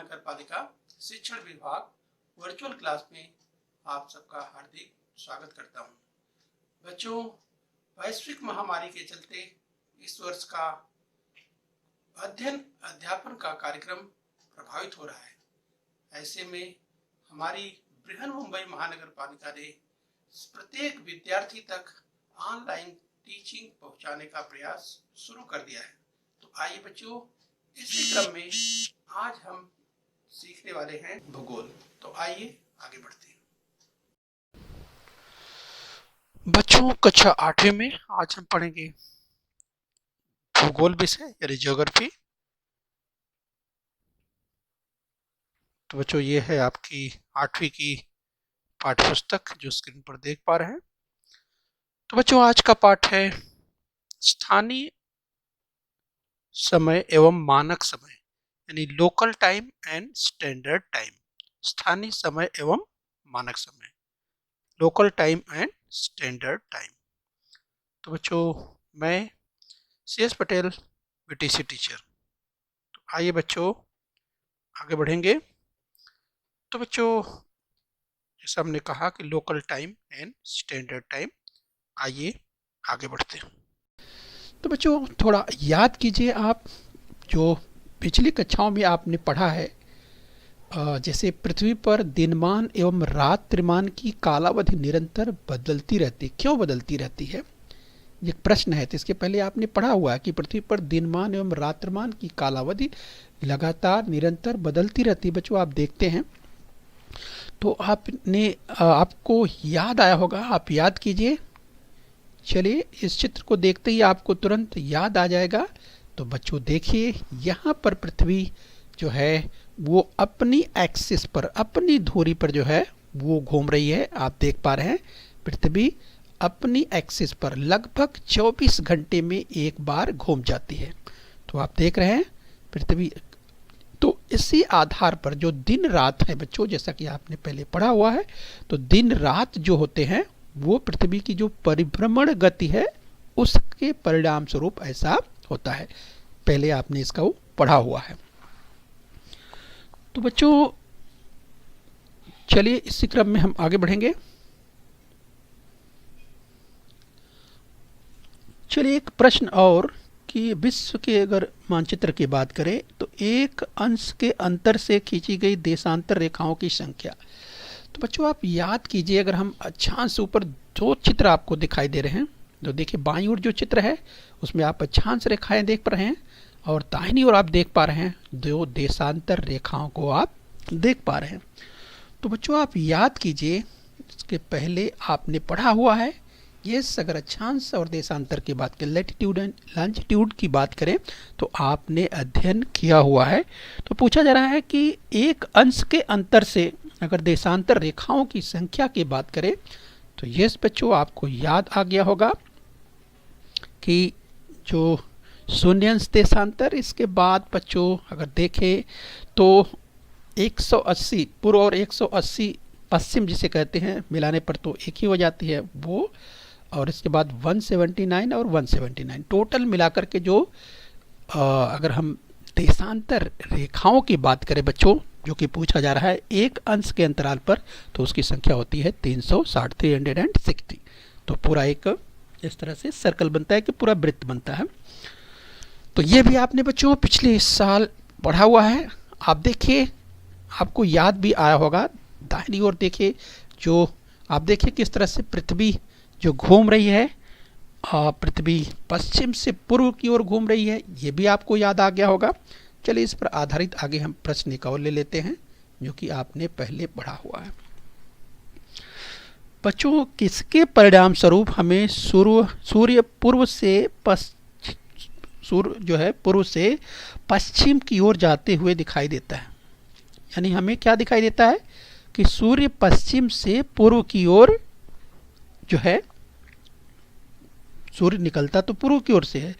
महानगर पालिका शिक्षण विभाग वर्चुअल क्लास में आप सबका हार्दिक स्वागत करता हूं। बच्चों, वैश्विक महामारी के चलते इस वर्ष का अध्ययन अध्यापन का कार्यक्रम प्रभावित हो रहा है। ऐसे में हमारी बृहन मुंबई महानगर पालिका ने प्रत्येक विद्यार्थी तक ऑनलाइन टीचिंग पहुंचाने का प्रयास शुरू कर दिया है। तो आइए बच्चों, इसी क्रम में आज हम सीखने वाले हैं भूगोल। तो आइए आगे बढ़ते हैं। बच्चों, कक्षा 8वीं में आज हम पढ़ेंगे भूगोल विषय यानी ज्योग्राफी। तो बच्चों, ये है आपकी 8वीं की पाठ्यपुस्तक जो स्क्रीन पर देख पा रहे हैं। तो बच्चों, आज का पाठ है स्थानीय समय एवं मानक समय यानी local time and standard time. स्थानीय समय एवं मानक समय, local time and standard time. तो बच्चों, मैं CS पटेल BTC टीचर। तो आइए बच्चों आगे बढ़ेंगे। तो बच्चों, जैसा हमने कहा कि local time and standard time, आइए आगे बढ़ते हैं। तो बच्चों, थोड़ा याद कीजिए आप जो पिछली कक्षाओं में आपने पढ़ा है। जैसे पृथ्वी पर दिनमान एवं रात्रिमान की कालावधि निरंतर बदलती रहती, क्यों बदलती रहती है, ये प्रश्न है। तो इसके पहले आपने पढ़ा हुआ है कि पृथ्वी पर दिनमान एवं रात्रिमान की कालावधि लगातार निरंतर बदलती रहती है। बच्चों, आप देखते हैं तो आपको याद आया होगा, आप याद कीजिए। चलिए, इस चित्र को देखते ही आपको तुरंत याद आ जाएगा। तो बच्चों देखिए, यहाँ पर पृथ्वी जो है वो अपनी एक्सिस पर, अपनी धुरी पर जो है वो घूम रही है। आप देख पा रहे हैं पृथ्वी अपनी एक्सिस पर लगभग 24 घंटे में एक बार घूम जाती है। तो आप देख रहे हैं पृथ्वी। तो इसी आधार पर जो दिन रात है बच्चों, जैसा कि आपने पहले पढ़ा हुआ है, तो दिन रात जो होते हैं वो पृथ्वी की जो परिभ्रमण गति है उसके परिणाम स्वरूप ऐसा होता है। पहले आपने इसका वो पढ़ा हुआ है। तो बच्चों, चलिए इसी क्रम में हम आगे बढ़ेंगे। चलिए, एक प्रश्न और कि विश्व के अगर मानचित्र की बात करें तो एक अंश के अंतर से खींची गई देशांतर रेखाओं की संख्या। तो बच्चों, आप याद कीजिए, अगर हम अक्षांश ऊपर दो चित्र आपको दिखाई दे रहे हैं, तो देखिए बाईं ओर जो चित्र है उसमें आप अक्षांश रेखाएं देख पा रहे हैं और दाहिनी ओर आप देख पा रहे हैं दो देशांतर रेखाओं को आप देख पा रहे हैं। तो बच्चों, आप याद कीजिए, इसके पहले आपने पढ़ा हुआ है ये अगर अक्षांश और देशांतर की बात करें, लैटिट्यूड एंड लॉन्जिट्यूड की बात करें, तो आपने अध्ययन किया हुआ है। तो पूछा जा रहा है कि एक अंश के अंतर से अगर देशांतर रेखाओं की संख्या की बात करें, तो ये बच्चों आपको याद आ गया होगा कि जो शून्य अंश देशांतर, इसके बाद बच्चों अगर देखें तो 180 पूर्व और 180 पश्चिम जिसे कहते हैं, मिलाने पर तो एक ही हो जाती है वो, और इसके बाद 179 और 179 टोटल मिलाकर के जो अगर हम देशांतर रेखाओं की बात करें बच्चों, जो कि पूछा जा रहा है एक अंश के अंतराल पर, तो उसकी संख्या होती है 360, 360। तो पूरा एक इस तरह से सर्कल बनता है कि पूरा वृत्त बनता है। तो ये भी आपने बच्चों पिछले साल पढ़ा हुआ है। आप देखिए, आपको याद भी आया होगा। दाहिनी ओर देखिए, जो आप देखिए किस तरह से पृथ्वी जो घूम रही है, पृथ्वी पश्चिम से पूर्व की ओर घूम रही है, ये भी आपको याद आ गया होगा। चलिए, इस पर आधारित आगे हम प्रश्न एक और ले लेते हैं जो कि आपने पहले पढ़ा हुआ है। बच्चों, किसके परिणाम स्वरूप हमें सूर्य जो है पूर्व से पश्चिम की ओर जाते हुए दिखाई देता है। यानी हमें क्या दिखाई देता है कि सूर्य पश्चिम से पूर्व की ओर जो है, सूर्य निकलता तो पूर्व की ओर से है,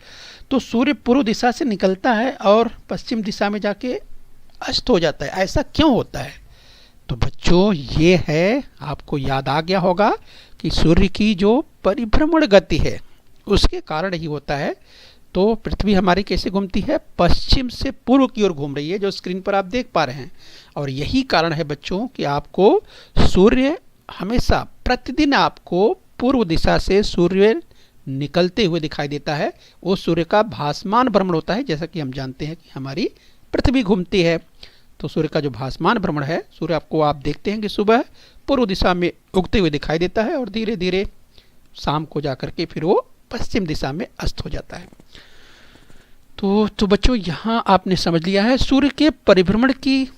तो सूर्य पूर्व दिशा से निकलता है और पश्चिम दिशा में जाके अस्त हो जाता है। ऐसा क्यों होता है? तो बच्चों, ये है, आपको याद आ गया होगा कि सूर्य की जो परिभ्रमण गति है उसके कारण ही होता है। तो पृथ्वी हमारी कैसे घूमती है, पश्चिम से पूर्व की ओर घूम रही है, जो स्क्रीन पर आप देख पा रहे हैं। और यही कारण है बच्चों कि आपको सूर्य हमेशा प्रतिदिन आपको पूर्व दिशा से सूर्य निकलते हुए दिखाई देता है। वो सूर्य का भासमान भ्रमण होता है, जैसा कि हम जानते हैं कि हमारी पृथ्वी घूमती है। तो सूर्य का जो भासमान भ्रमण है, सूर्य आपको आप देखते हैं कि सुबह पूर्व दिशा में उगते हुए दिखाई देता है और धीरे धीरे शाम को जाकर के फिर वो पश्चिम दिशा में अस्त हो जाता है। तो बच्चों यहाँ आपने समझ लिया है सूर्य के परिभ्रमण की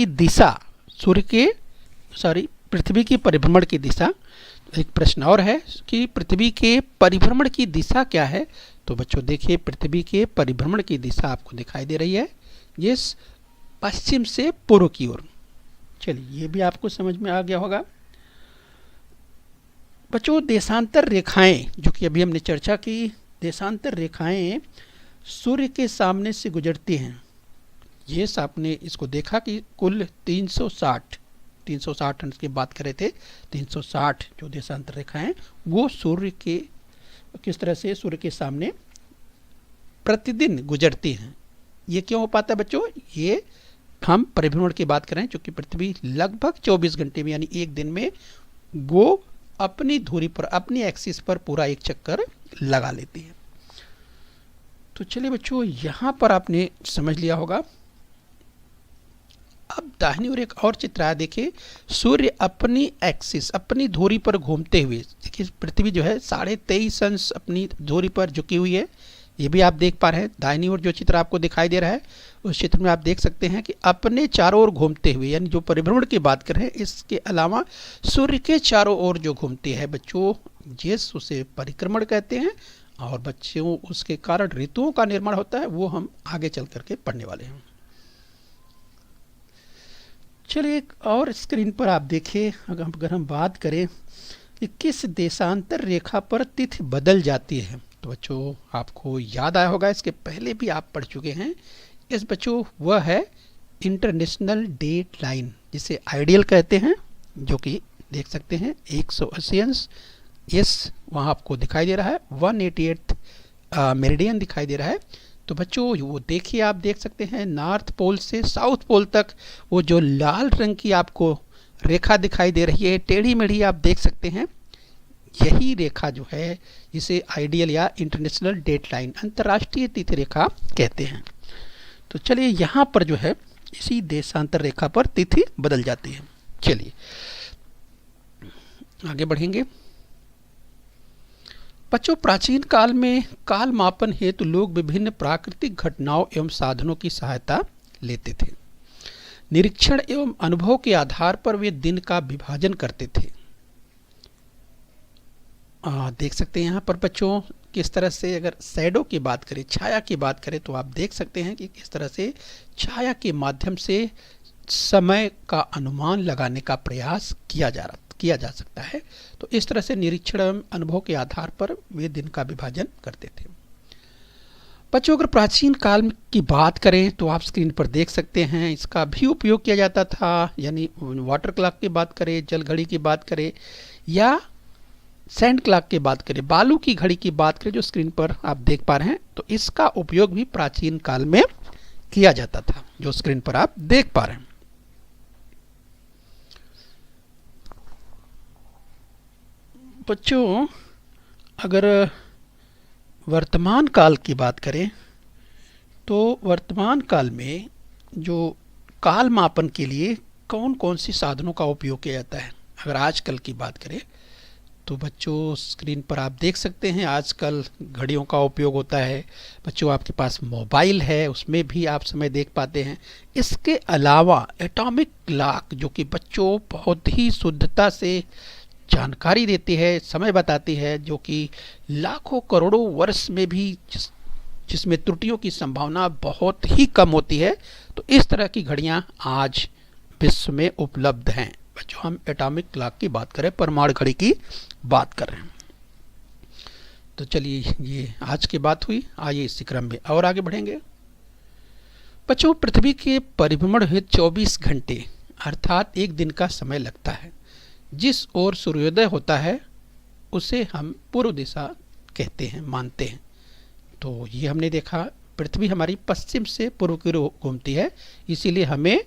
दिशा, पृथ्वी की परिभ्रमण की दिशा। एक प्रश्न और है कि पृथ्वी के परिभ्रमण की दिशा क्या है। तो बच्चों देखिए, पृथ्वी के परिभ्रमण की दिशा आपको दिखाई दे रही है, ये पश्चिम से पूर्व की ओर। चलिए, ये भी आपको समझ में आ गया होगा। बच्चों देशांतर रेखाएं, जो कि अभी हमने चर्चा की, देशांतर रेखाएं सूर्य के सामने से गुजरती हैं। ये आपने इसको देखा कि कुल 360 अंश की बात कर रहे थे, 360 जो देशांतर रेखाएं हैं वो सूर्य के किस तरह से सूर्य के सामने प्रतिदिन गुजरती हैं। ये क्यों हो पाता है बच्चों, ये हम परिभ्रमण की बात करें, क्योंकि पृथ्वी लगभग 24 घंटे में यानी एक दिन में वो अपनी धुरी पर, अपनी एक्सिस पर पूरा एक चक्कर लगा लेती है। तो चलिए बच्चों, यहाँ पर आपने समझ लिया होगा। अब दाहिनी ओर एक और चित्र है, देखिए सूर्य अपनी एक्सिस, अपनी धुरी पर घूमते हुए, देखिए पृथ्वी जो है 23.5 अंश अपनी धुरी पर झुकी हुई है। ये भी आप देख पा रहे हैं। दाहिनी ओर जो चित्र आपको दिखाई दे रहा है, उस चित्र में आप देख सकते हैं कि अपने चारों ओर घूमते हुए, यानी जो परिभ्रमण की बात कर रहे हैं, इसके अलावा सूर्य के चारों ओर जो घूमती है बच्चों, जिस उसे परिक्रमण कहते हैं। और बच्चों उसके कारण ऋतुओं का निर्माण होता है, वो हम आगे चल करके पढ़ने वाले हैं। चलिए, एक और स्क्रीन पर आप देखिए, अगर हम बात करें कि किस देशांतर रेखा पर तिथि बदल जाती है, तो बच्चों आपको याद आया होगा, इसके पहले भी आप पढ़ चुके हैं। इस बच्चों वह है इंटरनेशनल डेट लाइन, जिसे आइडियल कहते हैं, जो कि देख सकते हैं 180 अंश यस वहाँ आपको दिखाई दे रहा है, 188 मेरिडियन दिखाई दे रहा है। तो बच्चों वो देखिए, आप देख सकते हैं नॉर्थ पोल से साउथ पोल तक वो जो लाल रंग की आपको रेखा दिखाई दे रही है, टेढ़ी मेढ़ी आप देख सकते हैं, यही रेखा जो है जिसे आइडियल या इंटरनेशनल डेट लाइन, अंतर्राष्ट्रीय तिथि रेखा कहते हैं। तो चलिए, यहाँ पर जो है इसी देशांतर रेखा पर तिथि बदल जाती है। चलिए आगे बढ़ेंगे। बच्चों प्राचीन काल में काल मापन हेतु लोग विभिन्न प्राकृतिक घटनाओं एवं साधनों की सहायता लेते थे। निरीक्षण एवं अनुभव के आधार पर वे दिन का विभाजन करते थे। देख सकते हैं यहाँ पर बच्चों किस तरह से, अगर शैडो की बात करें, छाया की बात करें, तो आप देख सकते हैं कि किस तरह से छाया के माध्यम से समय का अनुमान लगाने का प्रयास किया जा सकता है। तो इस तरह से निरीक्षण अनुभव के आधार पर वे दिन का विभाजन करते थे। बच्चों अगर प्राचीन काल की बात करें तो आप स्क्रीन पर देख सकते हैं इसका भी उपयोग किया जाता था, यानी वाटर क्लॉक की बात करें, जल घड़ी की बात करें, या सैंड क्लॉक की बात करें, बालू की घड़ी की बात करें, जो स्क्रीन पर आप देख पा रहे हैं, तो इसका उपयोग भी प्राचीन काल में किया जाता था, जो स्क्रीन पर आप देख पा रहे हैं। बच्चों अगर वर्तमान काल की बात करें तो वर्तमान काल में जो काल मापन के लिए कौन कौन सी साधनों का उपयोग किया जाता है, अगर आजकल की बात करें तो बच्चों स्क्रीन पर आप देख सकते हैं आजकल घड़ियों का उपयोग होता है। बच्चों आपके पास मोबाइल है, उसमें भी आप समय देख पाते हैं। इसके अलावा एटॉमिक क्लॉक, जो कि बच्चों बहुत ही शुद्धता से जानकारी देती है, समय बताती है, जो कि लाखों करोड़ों वर्ष में भी जिसमें त्रुटियों की संभावना बहुत ही कम होती है। तो इस तरह की घड़ियां आज विश्व में उपलब्ध हैं। बच्चों हम एटॉमिक क्लॉक की बात करें, परमाणु घड़ी की बात कर रहे हैं। तो चलिए ये आज की बात हुई, आइए इसी क्रम में और आगे बढ़ेंगे। बच्चों पृथ्वी के परिभ्रमण हेतु 24 घंटे अर्थात एक दिन का समय लगता है। जिस ओर सूर्योदय होता है उसे हम पूर्व दिशा कहते हैं, मानते हैं। तो ये हमने देखा पृथ्वी हमारी पश्चिम से पूर्व की ओर घूमती है, इसीलिए हमें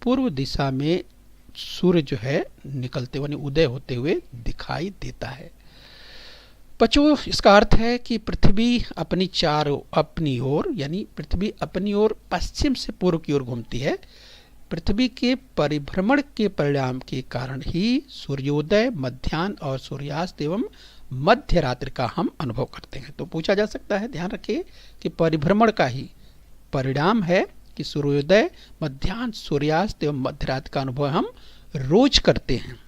पूर्व दिशा में सूर्य जो है निकलते हुए उदय होते हुए दिखाई देता है। बच्चों इसका अर्थ है कि पृथ्वी अपनी ओर यानी पृथ्वी अपनी ओर पश्चिम से पूर्व की ओर घूमती है। पृथ्वी के परिभ्रमण के परिणाम के कारण ही सूर्योदय, मध्याह्न और सूर्यास्त एवं मध्य रात्रि का हम अनुभव करते हैं। तो पूछा जा सकता है, ध्यान रखिए कि परिभ्रमण का ही परिणाम है कि सूर्योदय, मध्याह्न, सूर्यास्त एवं मध्य रात्रि का अनुभव हम रोज करते हैं।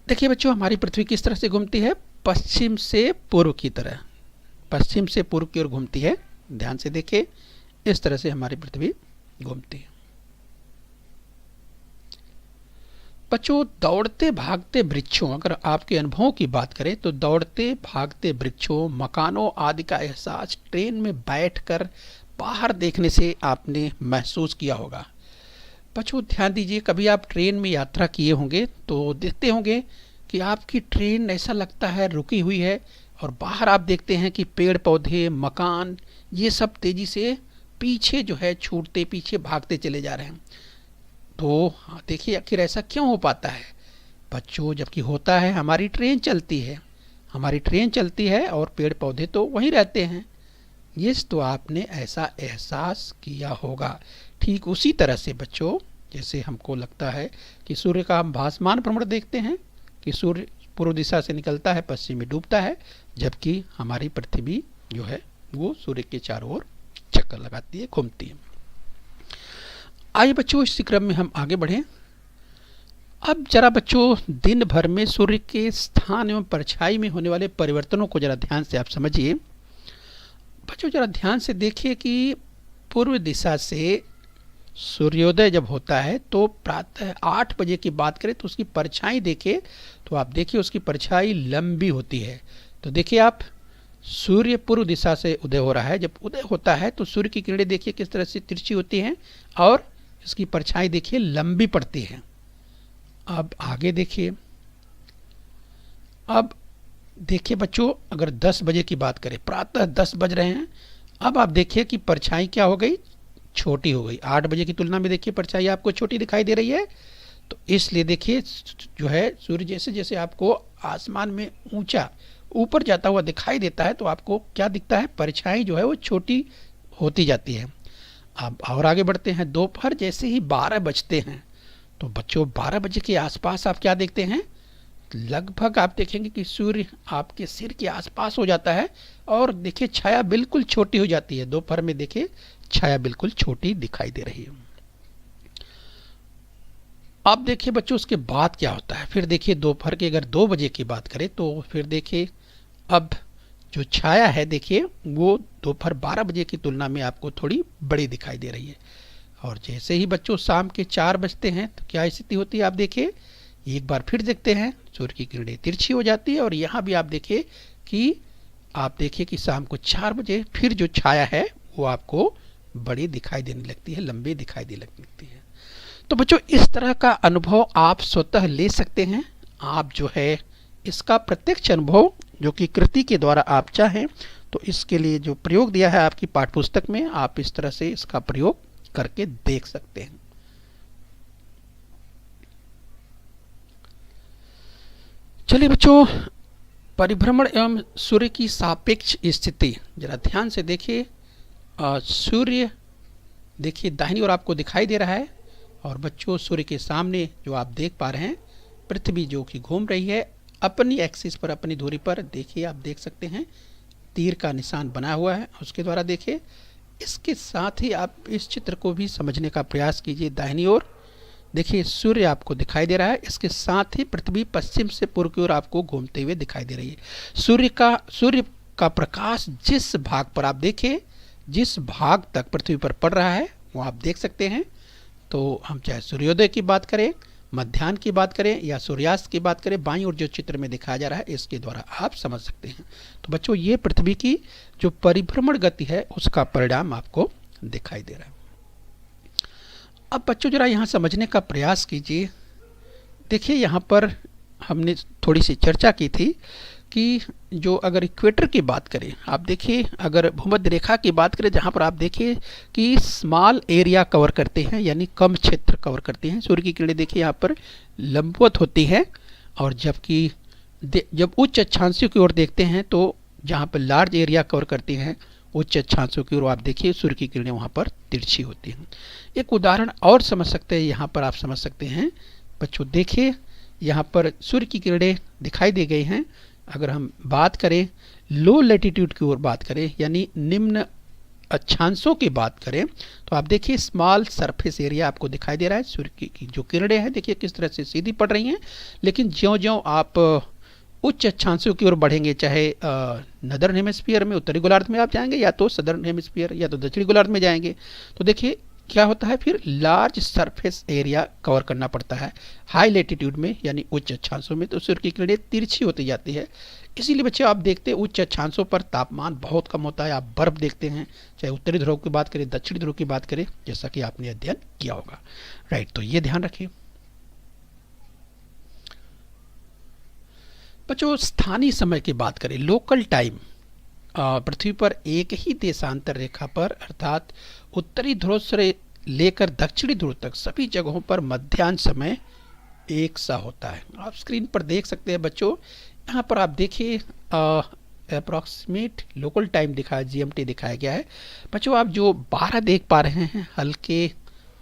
देखिए बच्चों, हमारी पृथ्वी किस तरह से घूमती है? पश्चिम से पूर्व की तरह, पश्चिम से पूर्व की ओर घूमती है। ध्यान से देखिए, इस तरह से हमारी पृथ्वी घूमती है। बच्चों, दौड़ते भागते वृक्षों, अगर आपके अनुभवों की बात करें तो दौड़ते भागते वृक्षों, मकानों आदि का एहसास ट्रेन में बैठकर बाहर देखने से आपने महसूस किया होगा। बच्चों ध्यान दीजिए, कभी आप ट्रेन में यात्रा किए होंगे तो देखते होंगे कि आपकी ट्रेन ऐसा लगता है रुकी हुई है और बाहर आप देखते हैं कि पेड़ पौधे, मकान, ये सब तेजी से पीछे जो है छूटते, पीछे भागते चले जा रहे हैं। तो देखिए आखिर ऐसा क्यों हो पाता है? बच्चों, जबकि होता है हमारी ट्रेन चलती है, हमारी ट्रेन चलती है और पेड़ पौधे तो वहीं रहते हैं। ये तो आपने ऐसा एहसास किया होगा। ठीक उसी तरह से बच्चों, जैसे हमको लगता है कि सूर्य का हम भासमान भ्रमण देखते हैं कि सूर्य पूर्व दिशा से निकलता है, पश्चिम में डूबता है, जबकि हमारी पृथ्वी जो है वो सूर्य के चारों ओर चक्कर लगाती है, घूमती है। आइए बच्चों, इसी क्रम में हम आगे बढ़ें। अब जरा बच्चों, दिन भर में सूर्य के स्थान एवं परछाई में होने वाले परिवर्तनों को जरा ध्यान से आप समझिए। बच्चों जरा ध्यान से देखिए कि पूर्व दिशा से सूर्योदय जब होता है तो प्रातः 8 बजे की बात करें तो उसकी परछाई देखिए, तो आप देखिए उसकी परछाई लंबी होती है। तो देखिए आप, सूर्य पूर्व दिशा से उदय हो रहा है, जब उदय होता है तो सूर्य की किरणें देखिए किस तरह से तिरछी होती हैं और इसकी परछाई देखिए लंबी पड़ती है। अब आगे देखिए, अब देखिए बच्चों, अगर 10 बजे की बात करें, प्रातः 10 बज रहे हैं, अब आप देखिए कि परछाई क्या हो गई? छोटी हो गई। 8 बजे की तुलना में देखिए परछाई आपको छोटी दिखाई दे रही है। तो इसलिए देखिए जो है सूर्य जैसे जैसे आपको आसमान में ऊंचा ऊपर जाता हुआ दिखाई देता है तो आपको क्या दिखता है? परछाई जो है वो छोटी होती जाती है। अब और आगे बढ़ते हैं। दोपहर जैसे ही 12 बजते हैं तो बच्चों 12 बजे के आसपास आप क्या देखते हैं? लगभग आप देखेंगे कि सूर्य आपके सिर के आसपास हो जाता है और देखिए छाया बिल्कुल छोटी हो जाती है। दोपहर में देखिए छाया बिल्कुल छोटी दिखाई दे रही है। अब देखिए बच्चों उसके बाद क्या होता है? फिर देखिए दोपहर के अगर 2 बजे की बात करें तो फिर देखिए अब जो छाया है देखिए वो दोपहर 12 बजे की तुलना में आपको थोड़ी बड़ी दिखाई दे रही है। और जैसे ही बच्चों शाम के 4 बजते हैं तो क्या स्थिति होती है? आप देखिए एक बार फिर देखते हैं सूर्य की किरणें तिरछी हो जाती है और यहाँ भी आप देखिए कि शाम को 4 बजे फिर जो छाया है वो आपको बड़ी दिखाई देने लगती है, लंबी दिखाई देने लगती है। तो बच्चों इस तरह का अनुभव आप स्वतः ले सकते हैं। आप जो है इसका प्रत्यक्ष अनुभव जो कि कृति के द्वारा आप चाहें तो इसके लिए जो प्रयोग दिया है आपकी पाठ्यपुस्तक में, आप इस तरह से इसका प्रयोग करके देख सकते हैं। चलिए बच्चों, परिभ्रमण एवं सूर्य की सापेक्ष स्थिति जरा ध्यान से देखिए। सूर्य देखिए दाहिनी ओर आपको दिखाई दे रहा है और बच्चों सूर्य के सामने जो आप देख पा रहे हैं पृथ्वी जो कि घूम रही है अपनी एक्सिस पर, अपनी धुरी पर। देखिए आप देख सकते हैं तीर का निशान बना हुआ है, उसके द्वारा देखिए। इसके साथ ही आप इस चित्र को भी समझने का प्रयास कीजिए। दाहिनी ओर देखिए सूर्य आपको दिखाई दे रहा है, इसके साथ ही पृथ्वी पश्चिम से पूर्व की ओर आपको घूमते हुए दिखाई दे रही है। सूर्य का प्रकाश जिस भाग पर आप देखें, जिस भाग तक पृथ्वी पर पड़ रहा है वो आप देख सकते हैं। तो हम चाहे सूर्योदय की बात करें, मध्याह्न की बात करें या सूर्यास्त की बात करें, बाईं ओर जो चित्र में दिखाया जा रहा है इसके द्वारा आप समझ सकते हैं। तो बच्चों ये पृथ्वी की जो परिभ्रमण गति है उसका परिणाम आपको दिखाई दे रहा है। अब बच्चों जरा यहाँ समझने का प्रयास कीजिए। देखिए यहाँ पर हमने थोड़ी सी चर्चा की थी कि जो अगर इक्वेटर की बात करें, आप देखिए अगर भूमध्य रेखा की बात करें, जहाँ पर आप देखिए कि स्मॉल एरिया कवर करते हैं, यानी कम क्षेत्र कवर करते हैं। सूर्य की किरणें देखिए यहाँ पर लंबवत होती है, और जबकि जब उच्च अक्षांशों की ओर देखते हैं तो जहाँ पर लार्ज एरिया कवर करती हैं उच्च अक्षांशों की ओर, आप देखिए सूर्य की किरणें वहाँ पर तिरछी होती हैं। एक उदाहरण और समझ सकते हैं, यहाँ पर आप समझ सकते हैं बच्चों, देखिए यहाँ पर सूर्य की किरणें दिखाई दे गई हैं। अगर हम बात करें लो लैटिट्यूड की ओर बात करें, यानी निम्न अक्षांशों की बात करें, तो आप देखिए स्मॉल सरफेस एरिया आपको दिखाई दे रहा है। सूर्य की जो किरणें हैं देखिए किस तरह से सीधी पड़ रही हैं, लेकिन ज्यों-ज्यों आप उच्च अक्षांशों की ओर बढ़ेंगे, चाहे नदर्न हेमिस्फीयर में, उत्तरी गोलार्ध में आप जाएंगे, या तो सदर्न हेमिस्फीयर या तो दक्षिणी गोलार्ध में जाएंगे, तो देखिए क्या होता है, फिर लार्ज सरफेस एरिया कवर करना पड़ता है हाई लैटिट्यूड में, यानी उच्च अक्षांशों में, तो सूर्य की किरणें तिरछी होती जाती है। इसीलिए बच्चे आप देखते हैं उच्च अक्षांशों पर तापमान बहुत कम होता है। आप बर्फ देखते हैं, चाहे उत्तरी ध्रुव की बात करें, दक्षिणी ध्रुव की बात करें, जैसा कि आपने अध्ययन किया होगा। राइट, तो ये ध्यान रखिए बच्चों। स्थानीय समय की बात करें, लोकल टाइम, पृथ्वी पर एक ही देशांतर रेखा पर, अर्थात उत्तरी ध्रुव से लेकर दक्षिणी ध्रुव तक सभी जगहों पर मध्याह्न समय एक सा होता है। आप स्क्रीन पर देख सकते हैं बच्चों, यहाँ पर आप देखिए अप्रॉक्सीमेट लोकल टाइम दिखाया, जीएमटी दिखाया गया है। बच्चों आप जो 12 देख पा रहे हैं, हल्के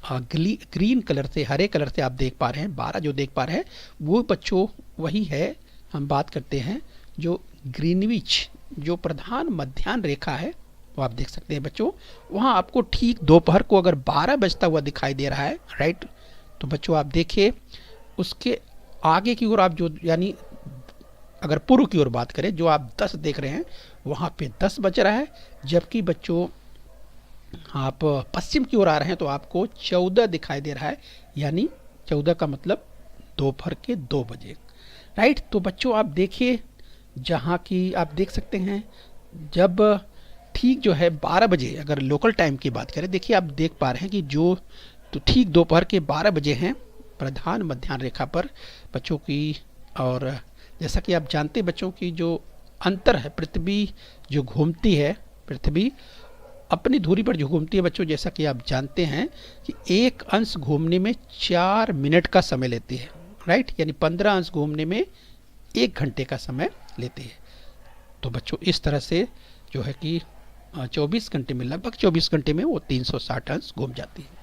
ग्रीन कलर से, हरे कलर से आप देख पा रहे हैं, 12 जो देख पा रहे हैं वो बच्चों वही है। हम बात करते हैं जो ग्रीनविच, जो प्रधान मध्याह्न रेखा है, वो आप देख सकते हैं बच्चों, वहाँ आपको ठीक दोपहर को अगर 12 बजता हुआ दिखाई दे रहा है। राइट, तो बच्चों आप देखिए उसके आगे की ओर आप जो, यानी अगर पूर्व की ओर बात करें, जो आप 10 देख रहे हैं वहाँ पे 10 बज रहा है, जबकि बच्चों आप पश्चिम की ओर आ रहे हैं तो आपको 14 दिखाई दे रहा है, यानी 14 का मतलब दोपहर के 2 बजे। राइट, तो बच्चों आप देखिए जहाँ की आप देख सकते हैं, जब ठीक जो है 12 बजे अगर लोकल टाइम की बात करें, देखिए आप देख पा रहे हैं कि जो तो ठीक दोपहर के 12 बजे हैं प्रधान मध्याह्न रेखा पर बच्चों की। और जैसा कि आप जानते हैं बच्चों की जो अंतर है, पृथ्वी जो घूमती है, पृथ्वी अपनी धुरी पर जो घूमती है बच्चों, जैसा कि आप जानते हैं कि एक अंश घूमने में 4 मिनट का समय लेती है। राइट, यानी 15 अंश घूमने में 1 घंटे का समय लेती है। तो बच्चों इस तरह से जो है कि 24 घंटे में, लगभग 24 घंटे में वो 360 अंश घूम जाती है।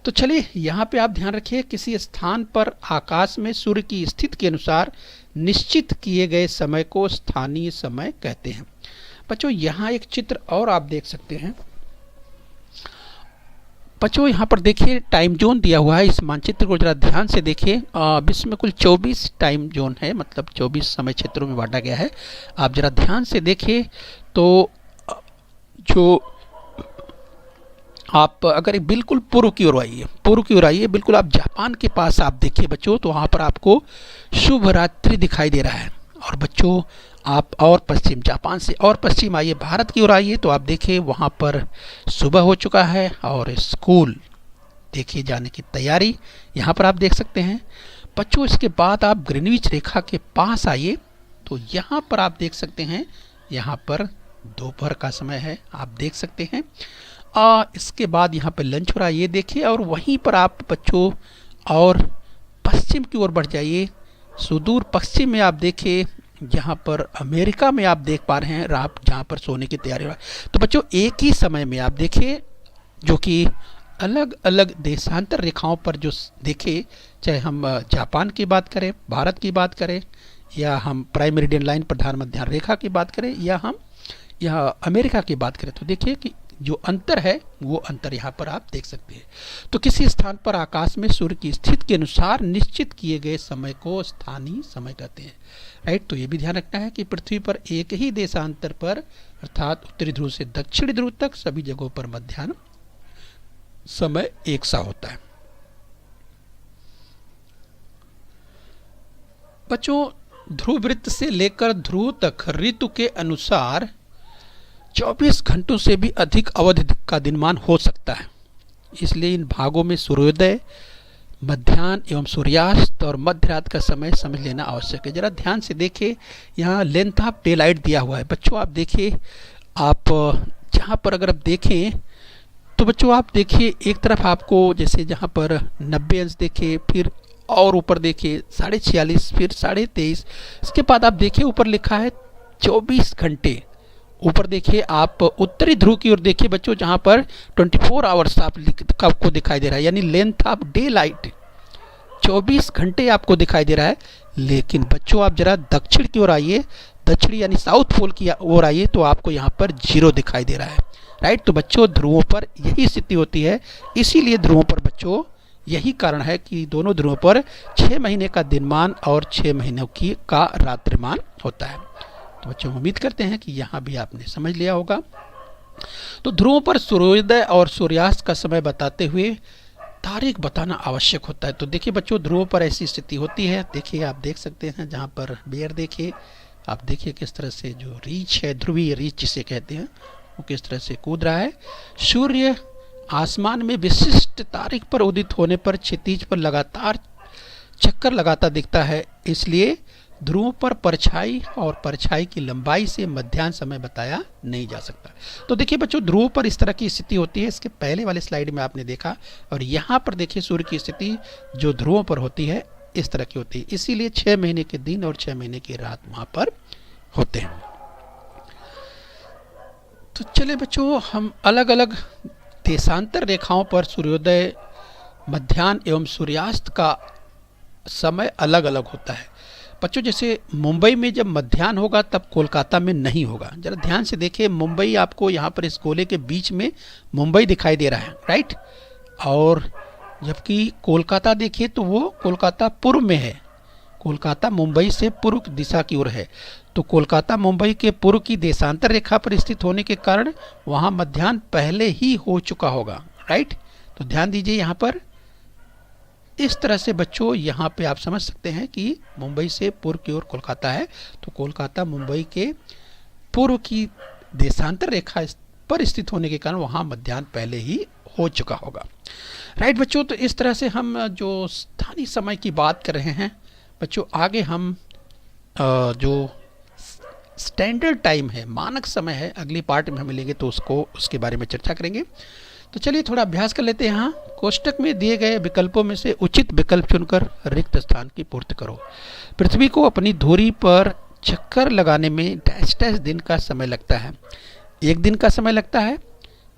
तो चलिए यहाँ पे आप ध्यान रखिए, किसी स्थान पर आकाश में सूर्य की स्थिति के अनुसार निश्चित किए गए समय को स्थानीय समय कहते हैं। बच्चों यहाँ एक चित्र और आप देख सकते हैं बच्चों, यहाँ पर देखिए टाइम जोन दिया हुआ है। इस मानचित्र को जरा ध्यान से देखिए। विश्व में कुल 24 टाइम जोन है, मतलब 24 समय क्षेत्रों में बांटा गया है। आप जरा ध्यान से देखिए तो जो आप अगर बिल्कुल पूर्व की ओर आइए, पूर्व की ओर आइए, बिल्कुल आप जापान के पास आप देखिए बच्चों, तो वहाँ पर आपको शुभ रात्रि दिखाई दे रहा है। और बच्चों आप और पश्चिम, जापान से और पश्चिम आइए, भारत की ओर आइए, तो आप देखिए वहाँ पर सुबह हो चुका है और स्कूल देखिए जाने की तैयारी यहाँ पर आप देख सकते हैं बच्चों। इसके बाद आप ग्रीनविच रेखा के पास आइए, तो यहाँ पर आप देख सकते हैं, यहाँ पर दोपहर का समय है, आप देख सकते हैं। इसके बाद यहाँ पर लंच हो रहा है, ये देखिए। और वहीं पर आप बच्चों और पश्चिम की ओर बढ़ जाइए, सुदूर पश्चिम में आप देखिए, जहाँ पर अमेरिका में आप देख पा रहे हैं रात, जहाँ पर सोने की तैयारी हो रहा है। तो बच्चों एक ही समय में आप देखिए, जो कि अलग अलग देशांतर रेखाओं पर जो देखे, चाहे हम जापान की बात करें, भारत की बात करें, या हम प्राइम मेरिडियन लाइन प्रधान मध्याह्न रेखा की बात करें, या हम यहाँ अमेरिका की बात करें, तो देखिए कि जो अंतर है वो अंतर यहाँ पर आप देख सकते हैं। तो किसी स्थान पर आकाश में सूर्य की स्थिति के अनुसार निश्चित किए गए समय को स्थानीय समय कहते हैं। राइट, तो ये भी ध्यान रखना है कि पृथ्वी पर एक ही देशांतर पर, अर्थात उत्तरी ध्रुव से दक्षिणी ध्रुव तक सभी जगहों पर मध्याह्न समय एक सा होता है। बच्चों ध्रुव वृत्त से लेकर ध्रुव तक ऋतु के अनुसार 24 घंटों से भी अधिक अवधि का दिनमान हो सकता है। इसलिए इन भागों में सूर्योदय, मध्याह्न एवं सूर्यास्त और मध्य रात का समय समझ लेना आवश्यक है। जरा ध्यान से देखिए, यहाँ लेंथ ऑफ डे लाइट दिया हुआ है। बच्चों आप देखिए, आप जहाँ पर अगर आप देखें तो बच्चों आप देखिए, एक तरफ आपको जैसे जहाँ पर 90 अंश देखिए, फिर और ऊपर देखिए 46.5, फिर 23.5, इसके बाद आप देखिए ऊपर लिखा है 24 घंटे। ऊपर देखिए आप उत्तरी ध्रुव की ओर देखिए बच्चों, जहाँ पर 24 आवर्स आपको दिखाई दे रहा है, यानी लेंथ ऑफ डे लाइट 24 घंटे आपको दिखाई दे रहा है। लेकिन बच्चों आप जरा दक्षिण की ओर आइए, दक्षिण यानी साउथ पोल की ओर आइए, तो आपको यहाँ पर 0 दिखाई दे रहा है। राइट, तो बच्चों ध्रुवों पर यही स्थिति होती है। इसीलिए ध्रुवों पर बच्चों यही कारण है कि दोनों ध्रुवों पर 6 महीने का दिनमान और 6 महीनों की का रात्रिमान होता है। तो बच्चों उम्मीद करते हैं कि यहाँ भी आपने समझ लिया होगा। तो ध्रुवों पर सूर्योदय और सूर्यास्त का समय बताते हुए तारीख बताना आवश्यक होता है। तो देखिए बच्चों, ध्रुवों पर ऐसी स्थिति होती है। देखिए आप देख सकते हैं, जहाँ पर बेयर देखिए, आप देखिए किस तरह से जो रीछ है, ध्रुवीय रीछ जिसे कहते हैं, वो किस तरह से कूद रहा है। सूर्य आसमान में विशिष्ट तारीख पर उदित होने पर क्षितिज पर लगातार चक्कर लगाता दिखता है। इसलिए ध्रुवों पर परछाई और परछाई की लंबाई से मध्याह्न समय बताया नहीं जा सकता। तो देखिए बच्चों, ध्रुवों पर इस तरह की स्थिति होती है। इसके पहले वाले स्लाइड में आपने देखा, और यहाँ पर देखिए सूर्य की स्थिति जो ध्रुवों पर होती है इस तरह की होती है। इसीलिए 6 महीने के दिन और 6 महीने की रात वहाँ पर होते हैं। तो चलिए बच्चों, हम अलग अलग देशांतर रेखाओं पर सूर्योदय, मध्याह्न एवं सूर्यास्त का समय अलग अलग होता है। बच्चों जैसे मुंबई में जब मध्याह्न होगा तब कोलकाता में नहीं होगा। जरा ध्यान से देखिए, मुंबई आपको यहाँ पर इस गोले के बीच में मुंबई दिखाई दे रहा है, राइट। और जबकि कोलकाता देखिए तो वो कोलकाता पूर्व में है। कोलकाता मुंबई से पूर्व दिशा की ओर है। तो कोलकाता मुंबई के पूर्व की देशांतर रेखा पर स्थित होने के कारण वहाँ मध्याह्न पहले ही हो चुका होगा, राइट। तो ध्यान दीजिए, यहाँ पर इस तरह से बच्चों यहाँ पे आप समझ सकते हैं कि मुंबई से पूर्व की ओर कोलकाता है, तो कोलकाता मुंबई के पूर्व की देशांतर रेखा पर स्थित होने के कारण वहाँ मध्याह्न पहले ही हो चुका होगा, राइट बच्चों। तो इस तरह से हम जो स्थानीय समय की बात कर रहे हैं बच्चों, आगे हम जो स्टैंडर्ड टाइम है, मानक समय है, अगली पार्ट में हम मिलेंगे तो उसके बारे में चर्चा करेंगे। तो चलिए थोड़ा अभ्यास कर लेते हैं। यहाँ कोष्टक में दिए गए विकल्पों में से उचित विकल्प चुनकर रिक्त स्थान की पूर्ति करो। पृथ्वी को अपनी धुरी पर चक्कर लगाने में डैश डैश दिन का समय लगता है। 1 दिन का समय लगता है,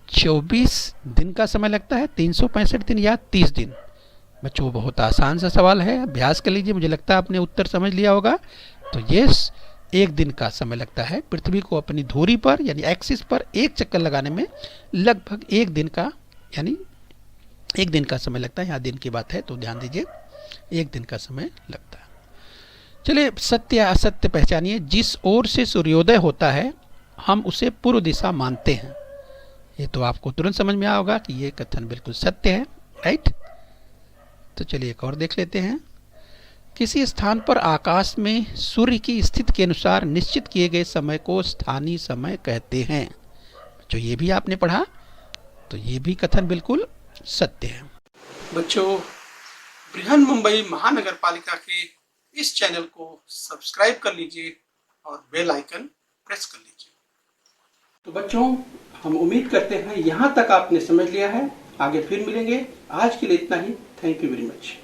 24 दिन का समय लगता है, 365 दिन या 30 दिन। बच्चों बहुत आसान सा सवाल है, अभ्यास कर लीजिए, मुझे लगता है आपने उत्तर समझ लिया होगा। तो यस, 1 दिन का समय लगता है पृथ्वी को अपनी धुरी पर यानी एक्सिस पर एक चक्कर लगाने में। लगभग 1 दिन का, यानी 1 दिन का समय लगता है। यहाँ दिन की बात है तो ध्यान दीजिए, 1 दिन का समय लगता है। चलिए सत्य या असत्य पहचानिए। जिस ओर से सूर्योदय होता है हम उसे पूर्व दिशा मानते हैं। ये तो आपको तुरंत समझ में आया होगा कि ये कथन बिल्कुल सत्य है, राइट। तो चलिए एक और देख लेते हैं। किसी स्थान पर आकाश में सूर्य की स्थिति के अनुसार निश्चित किए गए समय को स्थानीय समय कहते हैं। जो ये भी आपने पढ़ा, तो ये भी कथन बिल्कुल सत्य है। बच्चों, बृहन मुंबई महानगर पालिका के इस चैनल को सब्सक्राइब कर लीजिए और बेल आइकन प्रेस कर लीजिए। तो बच्चों, हम उम्मीद करते हैं यहाँ तक आपने समझ लिया है। आगे फिर मिलेंगे। आज के लिए इतना ही। Thank you very much.